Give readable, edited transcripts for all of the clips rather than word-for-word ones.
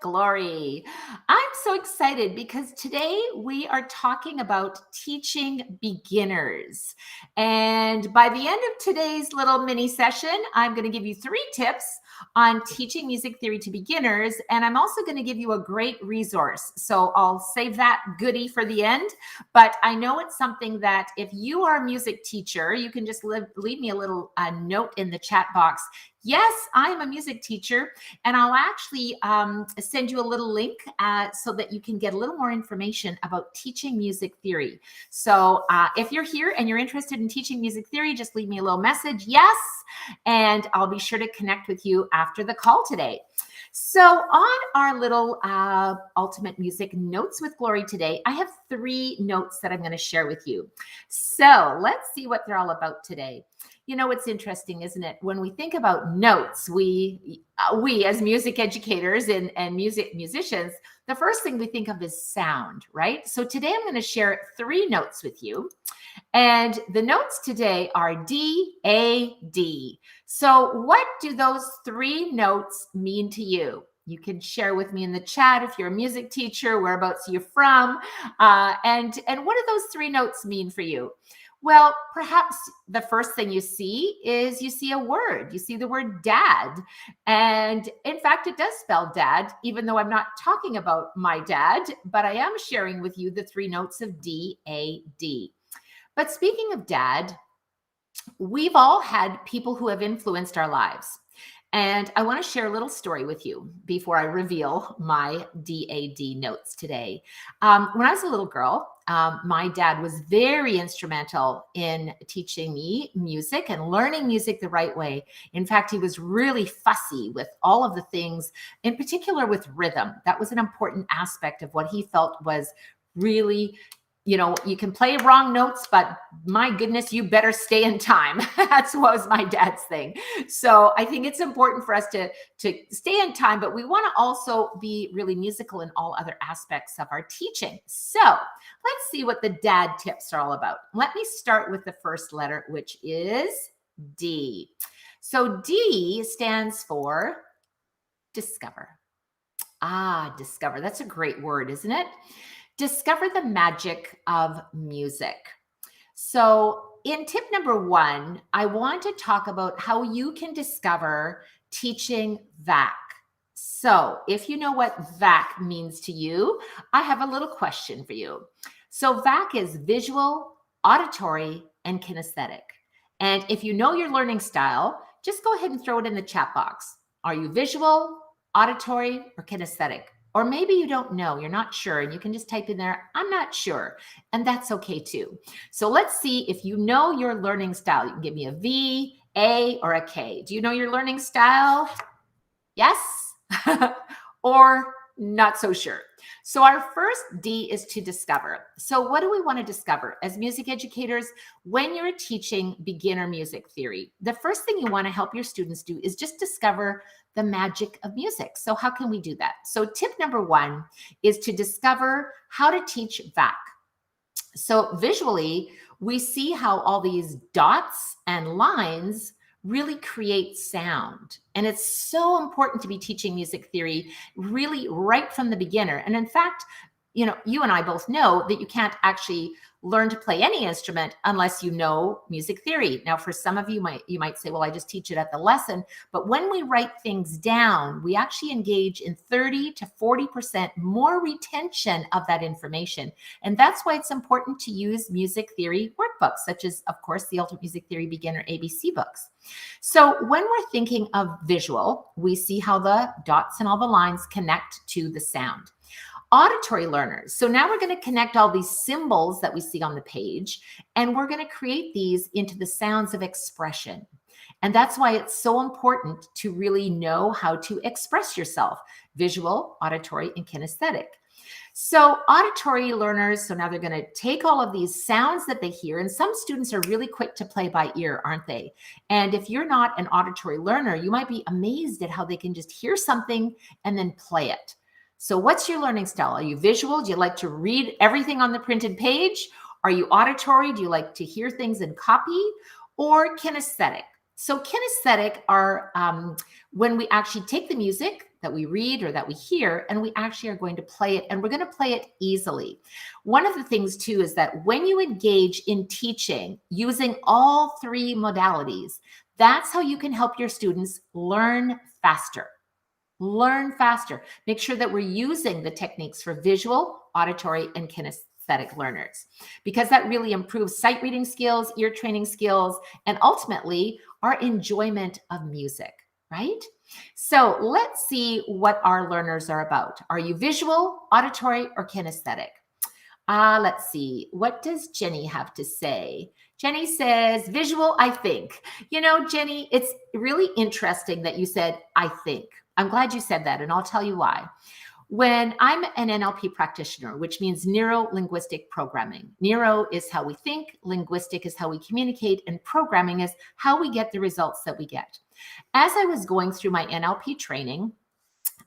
Glory. I'm so excited because today we are talking about teaching beginners. And by the end of today's little mini session, I'm going to give you 3 tips on teaching music theory to beginners. And I'm also going to give you a great resource. So I'll save that goodie for the end. But I know it's something that if you are a music teacher, you can just leave me a little note in the chat box. Yes, I am a music teacher, and I'll actually send you a little link so that you can get a little more information about teaching music theory. So if you're here and you're interested in teaching music theory, just leave me a little message, yes, and I'll be sure to connect with you after the call today. So on our little Ultimate Music Notes with Glory today, I have 3 notes that I'm going to share with you. So let's see what they're all about today. You know, it's interesting, isn't it? When we think about notes, we as music educators and musicians, the first thing we think of is sound, right? So today I'm going to share 3 notes with you. And the notes today are D, A, D. So what do those 3 notes mean to you? You can share with me in the chat if you're a music teacher, whereabouts you're from, and what do those 3 notes mean for you? Well, perhaps the first thing you see is you see a word. You see the word dad. And in fact, it does spell dad, even though I'm not talking about my dad, but I am sharing with you the 3 notes of D, A, D. But speaking of dad, we've all had people who have influenced our lives. And I want to share a little story with you before I reveal my DAD notes today. When I was a little girl, my dad was very instrumental in teaching me music and learning music the right way. In fact, he was really fussy with all of the things, in particular with rhythm. That was an important aspect of what he felt was really, you can play wrong notes, but my goodness, you better stay in time. That's what was my dad's thing. So I think it's important for us to stay in time, but we want to also be really musical in all other aspects of our teaching. So let's see what the dad tips are all about. Let me start with the first letter, which is D. So D stands for discover. Discover. That's a great word, isn't it? Discover the magic of music. So in tip number 1, I want to talk about how you can discover teaching VAC. So if you know what VAC means to you, I have a little question for you. So VAC is visual, auditory, and kinesthetic. And if you know your learning style, just go ahead and throw it in the chat box. Are you visual, auditory, or kinesthetic? Or maybe you don't know, you're not sure, and you can just type in there, I'm not sure, and that's okay too. So let's see if you know your learning style. You can give me a V, A, or a K. Do you know your learning style? Yes? Or not so sure. So our first D is to discover. So what do we want to discover? As music educators, when you're teaching beginner music theory, the first thing you want to help your students do is just discover the magic of music. So how can we do that? So tip number 1 is to discover how to teach VAC. So visually, we see how all these dots and lines really create sound. And it's so important to be teaching music theory really right from the beginner. And in fact, you and I both know that you can't actually learn to play any instrument unless you know music theory. Now, for some of you, you might say, well, I just teach it at the lesson. But when we write things down, we actually engage in 30 to 40% more retention of that information. And that's why it's important to use music theory workbooks, such as, of course, the Ultimate Music Theory Beginner ABC books. So when we're thinking of visual, we see how the dots and all the lines connect to the sound. Auditory learners. So now we're going to connect all these symbols that we see on the page, and we're going to create these into the sounds of expression. And that's why it's so important to really know how to express yourself: visual, auditory, and kinesthetic. So auditory learners, so now they're going to take all of these sounds that they hear, and some students are really quick to play by ear, aren't they? And if you're not an auditory learner, you might be amazed at how they can just hear something and then play it. So what's your learning style? Are you visual? Do you like to read everything on the printed page? Are you auditory? Do you like to hear things and copy? Or kinesthetic? So kinesthetic are when we actually take the music, that we read or that we hear, and we actually are going to play it, and we're going to play it easily. One of the things too is that when you engage in teaching using all three modalities, that's how you can help your students learn faster. Learn faster. Make sure that we're using the techniques for visual, auditory, and kinesthetic learners, because that really improves sight reading skills, ear training skills, and ultimately our enjoyment of music, right? So let's see what our learners are about. Are you visual, auditory, or kinesthetic? Let's see. What does Jenny have to say? Jenny says, visual, I think. You know, Jenny, it's really interesting that you said, I think. I'm glad you said that, and I'll tell you why. When I'm an NLP practitioner, which means neuro-linguistic programming, neuro is how we think, linguistic is how we communicate, and programming is how we get the results that we get. As I was going through my NLP training,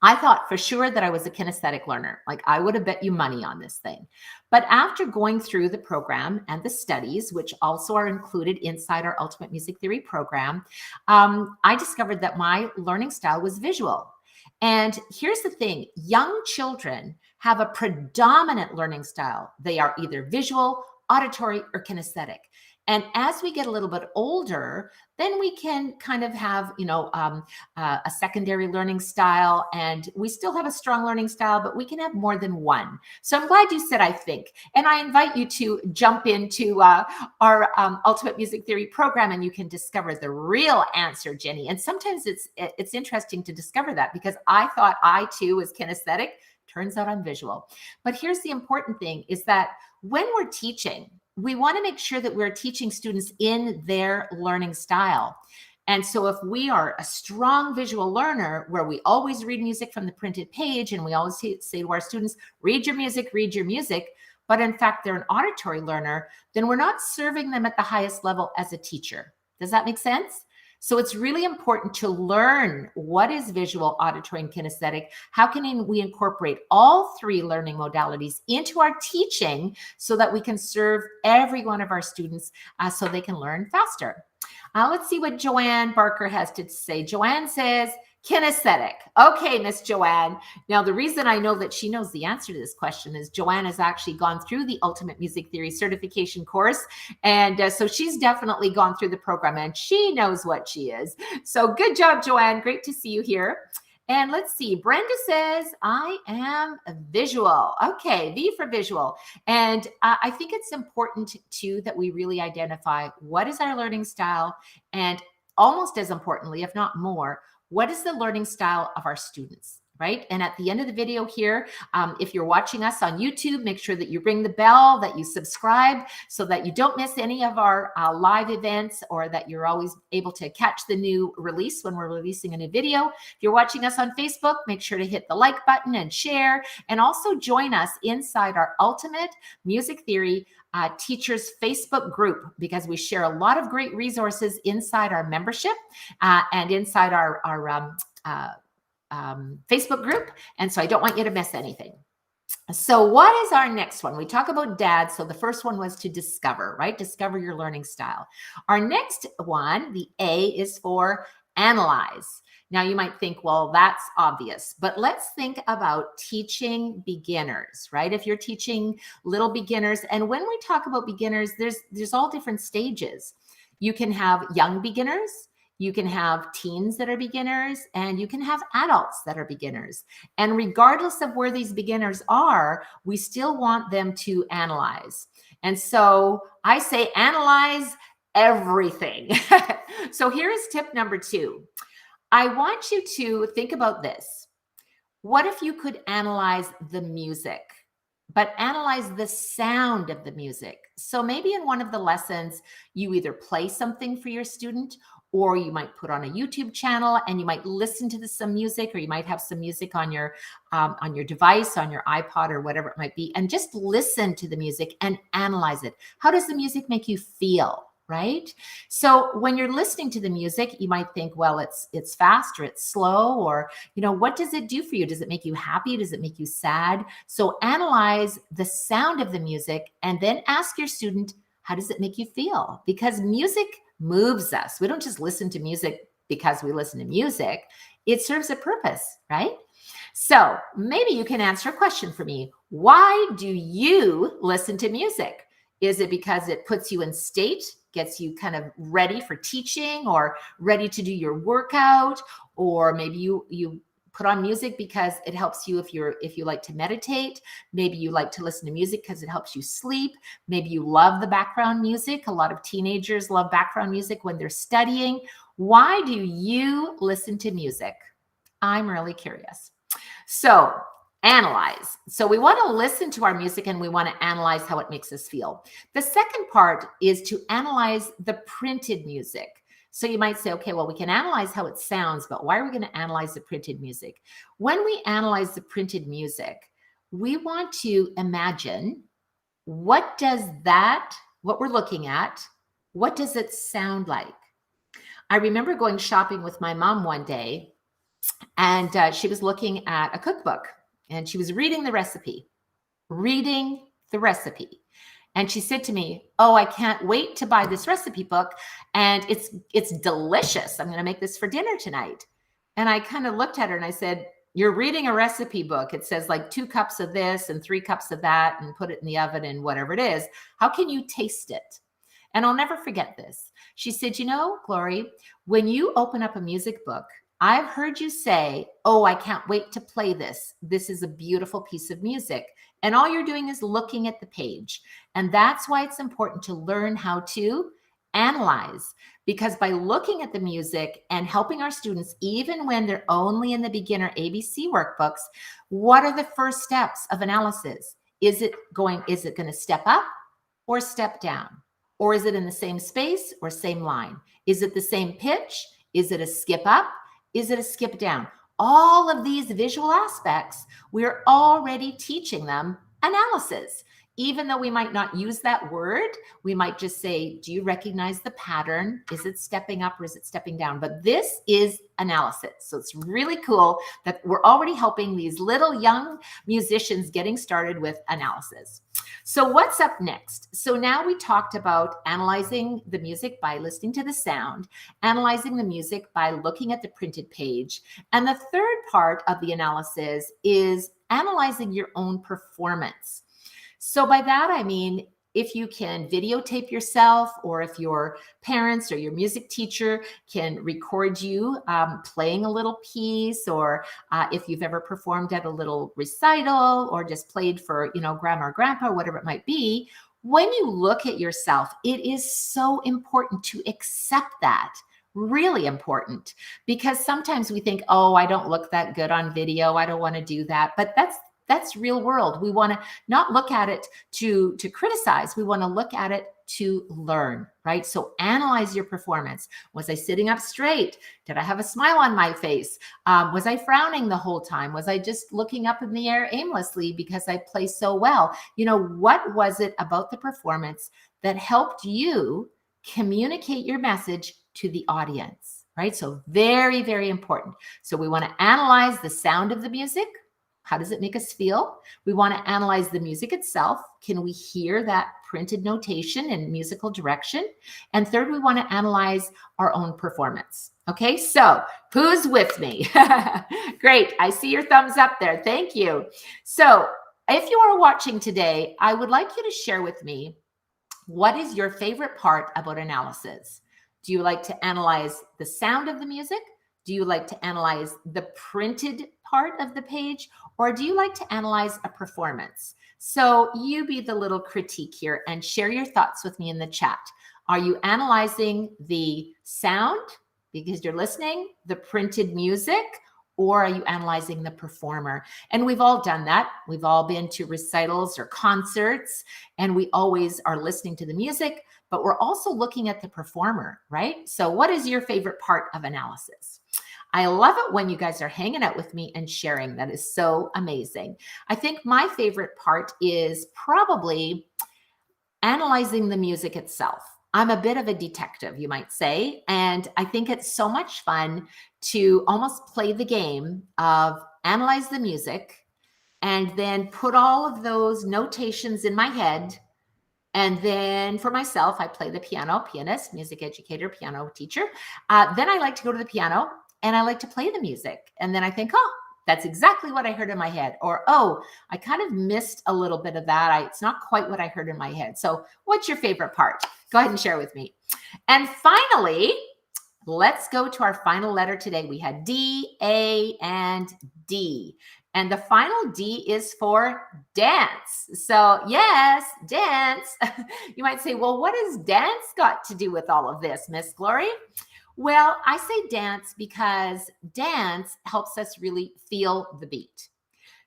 I thought for sure that I was a kinesthetic learner. Like, I would have bet you money on this thing. But after going through the program and the studies, which also are included inside our Ultimate Music Theory program, I discovered that my learning style was visual. And here's the thing, young children have a predominant learning style. They are either visual, auditory, or kinesthetic. And as we get a little bit older, then we can kind of have, a secondary learning style, and we still have a strong learning style, but we can have more than one. So I'm glad you said, I think, and I invite you to jump into our Ultimate Music Theory program, and you can discover the real answer, Jenny. And sometimes it's interesting to discover that, because I thought I too was kinesthetic. Turns out I'm visual. But here's the important thing is that when we're teaching, we want to make sure that we're teaching students in their learning style. And so if we are a strong visual learner where we always read music from the printed page, and we always say to our students, read your music, but in fact, they're an auditory learner, then we're not serving them at the highest level as a teacher. Does that make sense? So it's really important to learn what is visual, auditory, and kinesthetic. How can we incorporate all three learning modalities into our teaching so that we can serve every one of our students so they can learn faster? Let's see what Joanne Barker has to say. Joanne says, kinesthetic. Okay, Miss Joanne. Now, the reason I know that she knows the answer to this question is Joanne has actually gone through the Ultimate Music Theory certification course. And so she's definitely gone through the program, and she knows what she is. So good job, Joanne. Great to see you here. And let's see, Brenda says, I am visual. Okay, V for visual. And I think it's important too that we really identify what is our learning style, and almost as importantly, if not more, what is the learning style of our students, right? And at the end of the video here, if you're watching us on YouTube, make sure that you ring the bell, that you subscribe so that you don't miss any of our live events, or that you're always able to catch the new release when we're releasing a new video. If you're watching us on Facebook, make sure to hit the like button and share, and also join us inside our Ultimate Music Theory Teachers Facebook group, because we share a lot of great resources inside our membership and inside our Facebook group. And so I don't want you to miss anything. So what is our next one? We talk about dad. So the first one was to discover, right? Discover your learning style. Our next one, the A, is for analyze. Now you might think, well, that's obvious, but let's think about teaching beginners, right? If you're teaching little beginners, and when we talk about beginners, there's all different stages. You can have young beginners, you can have teens that are beginners, and you can have adults that are beginners. And regardless of where these beginners are, we still want them to analyze. And so I say analyze everything. So here's tip number 2. I want you to think about this. What if you could analyze the music, but analyze the sound of the music? So maybe in one of the lessons, you either play something for your student, or you might put on a YouTube channel and you might listen to some music, or you might have some music on your device, on your iPod or whatever it might be, and just listen to the music and analyze it. How does the music make you feel? Right? So when you're listening to the music, you might think, well, it's fast or it's slow, or, what does it do for you? Does it make you happy? Does it make you sad? So analyze the sound of the music and then ask your student, how does it make you feel? Because music moves us. We don't just listen to music because we listen to music. It serves a purpose, right? So maybe you can answer a question for me. Why do you listen to music? Is it because it puts you in state, gets you kind of ready for teaching or ready to do your workout? Or maybe you put on music because it helps you if you like to meditate. Maybe you like to listen to music because it helps you sleep. Maybe you love the background music. A lot of teenagers love background music when they're studying. Why do you listen to music? I'm really curious. So analyze. So we want to listen to our music and we want to analyze how it makes us feel. The second part is to analyze the printed music. So you might say, okay, well, we can analyze how it sounds, but why are we going to analyze the printed music? When we analyze the printed music, we want to imagine what we're looking at, what does it sound like? I remember going shopping with my mom one day, and she was looking at a cookbook and she was reading the recipe. And she said to me, "Oh, I can't wait to buy this recipe book. And it's delicious. I'm going to make this for dinner tonight." And I kind of looked at her and I said, "You're reading a recipe book. It says like 2 cups of this and 3 cups of that and put it in the oven and whatever it is. How can you taste it?" And I'll never forget this. She said, "You know, Glory, when you open up a music book, I've heard you say, 'Oh, I can't wait to play this. This is a beautiful piece of music.' And all you're doing is looking at the page. And that's why it's important to learn how to analyze, because by looking at the music and helping our students, even when they're only in the beginner ABC workbooks, what are the first steps of analysis? Is it going to step up or step down? Or is it in the same space or same line? Is it the same pitch? Is it a skip up? Is it a skip down? All of these visual aspects, we're already teaching them analysis. Even though we might not use that word, we might just say, do you recognize the pattern? Is it stepping up or is it stepping down? But this is analysis. So it's really cool that we're already helping these little young musicians getting started with analysis. So what's up next? So now we talked about analyzing the music by listening to the sound, analyzing the music by looking at the printed page. And the third part of the analysis is analyzing your own performance. So by that, I mean, if you can videotape yourself, or if your parents or your music teacher can record you playing a little piece, or if you've ever performed at a little recital or just played for, grandma or grandpa, or whatever it might be, when you look at yourself, it is so important to accept that. Really important, because sometimes we think, oh, I don't look that good on video. I don't want to do that. But that's real world. We want to not look at it to criticize. We want to look at it to learn, right? So analyze your performance. Was I sitting up straight? Did I have a smile on my face? Was I frowning the whole time? Was I just looking up in the air aimlessly because I play so well? What was it about the performance that helped you communicate your message to the audience, right? So very, very important. So we want to analyze the sound of the music. How does it make us feel? We want to analyze the music itself. Can we hear that printed notation and musical direction? And third, we want to analyze our own performance. Okay, so who's with me? Great. I see your thumbs up there. Thank you. So if you are watching today, I would like you to share with me, what is your favorite part about analysis? Do you like to analyze the sound of the music? Do you like to analyze the printed part of the page? Or do you like to analyze a performance? So you be the little critique here and share your thoughts with me in the chat. Are you analyzing the sound because you're listening, the printed music, or are you analyzing the performer? And we've all done that. We've all been to recitals or concerts, and we always are listening to the music, but we're also looking at the performer, right? So what is your favorite part of analysis? I love it when you guys are hanging out with me and sharing. That is so amazing. I think my favorite part is probably analyzing the music itself. I'm a bit of a detective, you might say, and I think it's so much fun to almost play the game of analyze the music and then put all of those notations in my head. And then for myself, I play the piano, pianist, music educator, piano teacher. Then I like to go to the piano and I like to play the music. And then I think, oh, that's exactly what I heard in my head. Or, oh, I kind of missed a little bit of that. It's not quite what I heard in my head. So what's your favorite part? Go ahead and share with me. And finally, let's go to our final letter today. We had D, A, and D. And the final D is for dance. So yes, dance. You might say, well, what has dance got to do with all of this, Miss Glory? Well, I say dance because dance helps us really feel the beat.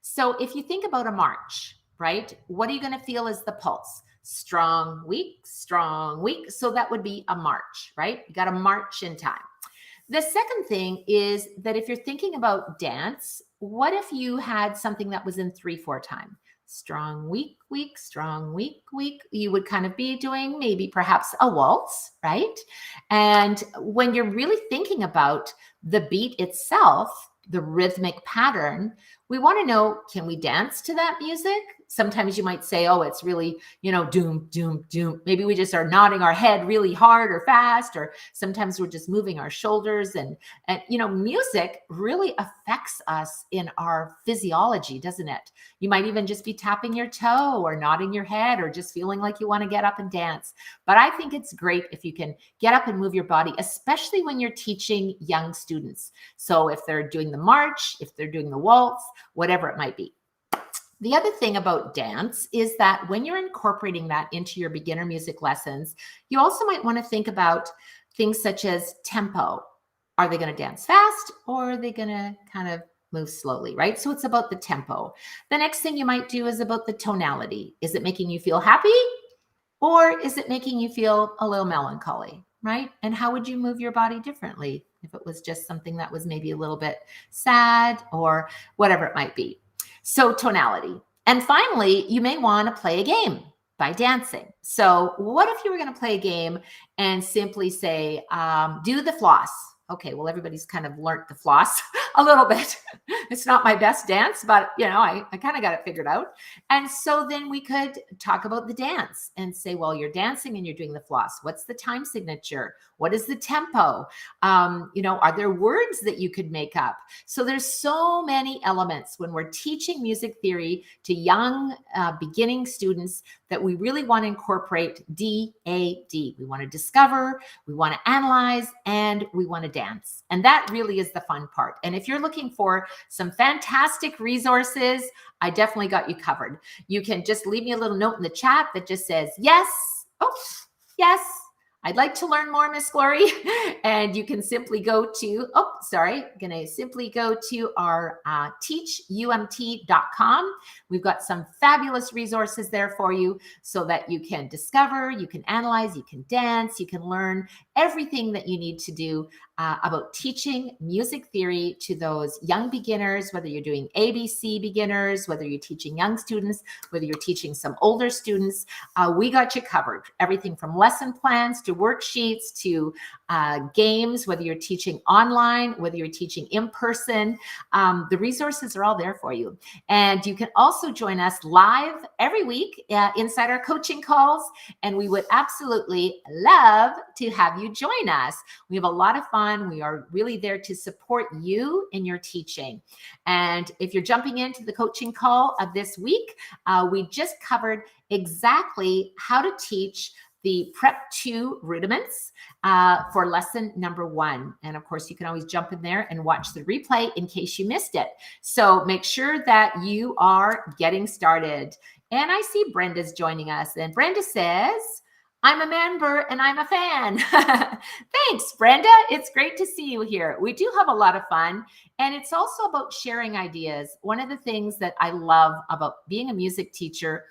So if you think about a march, right? What are you going to feel as the pulse? Strong, weak, strong, weak. So that would be a march, right? You got to march in time. The second thing is that if you're thinking about dance, what if you had something that was in 3/4 time? Strong, weak, weak, strong, weak, weak. You would kind of be doing maybe perhaps a waltz, right? And when you're really thinking about the beat itself, the rhythmic pattern, we want to know, can we dance to that music? Sometimes you might say, oh, it's really, doom, doom, doom. Maybe we just are nodding our head really hard or fast, or sometimes we're just moving our shoulders. And music really affects us in our physiology, doesn't it? You might even just be tapping your toe or nodding your head or just feeling like you want to get up and dance. But I think it's great if you can get up and move your body, especially when you're teaching young students. So if they're doing the march, if they're doing the waltz, whatever it might be. The other thing about dance is that when you're incorporating that into your beginner music lessons, you also might want to think about things such as tempo. Are they going to dance fast, or are they going to kind of move slowly, right? So it's about the tempo. The next thing you might do is about the tonality. Is it making you feel happy, or is it making you feel a little melancholy, right? And how would you move your body differently if it was just something that was maybe a little bit sad or whatever it might be? So tonality. And finally, you may want to play a game by dancing. So what if you were going to play a game and simply say, do the floss? Okay, well, everybody's kind of learned the floss a little bit. It's not my best dance, but I kind of got it figured out. And so then we could talk about the dance and say, well, you're dancing and you're doing the floss. What's the time signature? What is the tempo? Are there words that you could make up? So there's so many elements when we're teaching music theory to young beginning students that we really want to incorporate DAD. We want to discover, we want to analyze, and we want to dance. And that really is the fun part. And if you're looking for some fantastic resources, I definitely got you covered. You can just leave me a little note in the chat that just says, yes, oh, yes, I'd like to learn more, Miss Glory. And you can simply go to, simply go to our teachumt.com. We've got some fabulous resources there for you so that you can discover, you can analyze, you can dance, you can learn everything that you need to do about teaching music theory to those young beginners, whether you're doing ABC beginners, whether you're teaching young students, whether you're teaching some older students. We got you covered. Everything from lesson plans to worksheets to games, whether you're teaching online, whether you're teaching in person. The resources are all there for you. And you can also join us live every week inside our coaching calls. And we would absolutely love to have you join us. We have a lot of fun. We are really there to support you in your teaching. And if you're jumping into the coaching call of this week, we just covered exactly how to teach the Prep 2 rudiments for lesson number 1. And of course, you can always jump in there and watch the replay in case you missed it. So make sure that you are getting started. And I see Brenda's joining us. And Brenda says, I'm a member and I'm a fan. Thanks, Brenda. It's great to see you here. We do have a lot of fun, and it's also about sharing ideas. One of the things that I love about being a music teacher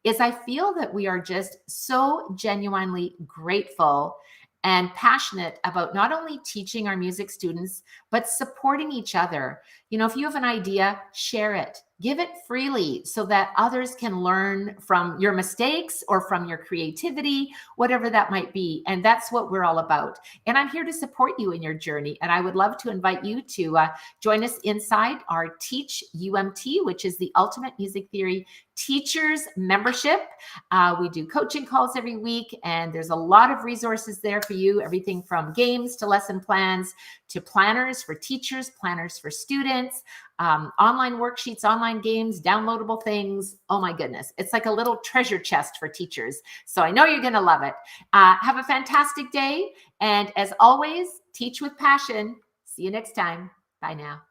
is I feel that we are just so genuinely grateful and passionate about not only teaching our music students, but supporting each other. If you have an idea, share it. Give it freely so that others can learn from your mistakes or from your creativity, whatever that might be. And that's what we're all about. And I'm here to support you in your journey. And I would love to invite you to join us inside our Teach UMT, which is the Ultimate Music Theory Teachers Membership. We do coaching calls every week, and there's a lot of resources there for you, everything from games to lesson plans to planners for teachers, planners for students, online worksheets, online games, downloadable things. Oh my goodness. It's like a little treasure chest for teachers. So I know you're going to love it. Have a fantastic day. And as always, teach with passion. See you next time. Bye now.